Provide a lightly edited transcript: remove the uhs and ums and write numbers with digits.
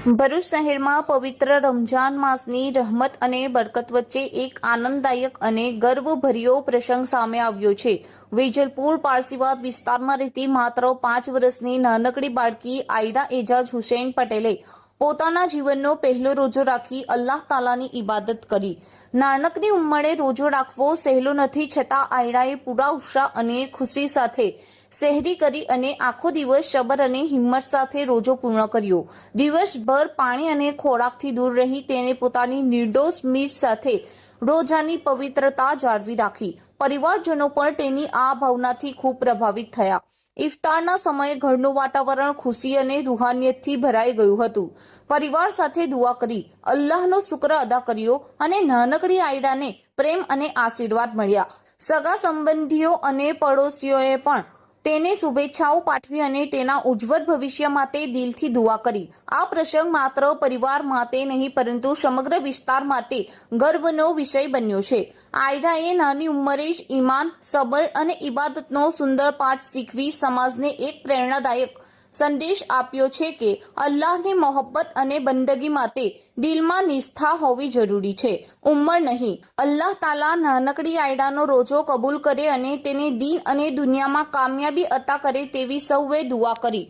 ભરૂચ શહેરમાં પવિત્ર રમજાન માસની રહમત અને બરકત વચ્ચે એક આનંદદાયક અને ગર્વભર્યો પ્રસંગ સામે આવ્યો છે। વેજલપુર પારસીવાદ વિસ્તારમાં રહેતી માત્ર 5 વર્ષની નાનકડી બાળકી આયરા એજાજ હુસૈન પટેલે પોતાના જીવનનો પહેલો રોજો રાખી અલ્લાહ તાલાની ઇબાદત કરી। નાનકડી ઉંમરે રોજો રાખવો સહેલો નથી, છતાં આયરાએ પૂરા ઉત્સાહ અને ખુશી સાથે સહેરી કરી અને આખો દિવસ સબર અને હિંમત સાથે રોજો પૂર્ણ કર્યો। દિવસભર પાણી અને ખોરાકથી દૂર રહી તેણે પોતાની નિર્દોષ મીત સાથે રોજાની પવિત્રતા જાળવી રાખી। પરિવારજનો પણ તેની આ ભાવનાથી ખૂબ પ્રભાવિત થયા। ઇફતારના સમયે ઘરનું વાતાવરણ ખુશી અને રૂહાનિયતથી ભરાઈ ગયું હતું। પરિવાર સાથે દુઆ કરી અલ્લાહનો શુક્ર અદા કર્યો અને નાનકડી આયરાને પ્રેમ અને આશીર્વાદ મળ્યા। સગા સંબંધીઓ અને પડોશીઓએ પણ તેને શુભેચ્છાઓ પાઠવી અને તેના ઉજ્જવળ ભવિષ્ય માટે દિલથી દુઆ કરી। આ પ્રસંગ માત્ર પરિવાર માટે નહીં પરંતુ સમગ્ર વિસ્તાર માટે ગર્વનો વિષય બન્યો છે। આયરાએ નાની ઉંમરે જ ઈમાન, સબર અને ઇબાદતનો સુંદર પાઠ શીખવી સમાજને એક પ્રેરણાદાયક સંદેશ આપ્યો છે કે અલ્લાહની મોહબ્બત અને બંદગી માટે દિલમાં નિષ્ઠા હોવી જરૂરી છે, ઉંમર નહીં। અલ્લાહ તાલા નાનકડી આયરાનો રોજો કબૂલ કરે અને તેને દીન અને દુનિયામાં કામયાબી અતા કરે તેવી સૌએ દુઆ કરી।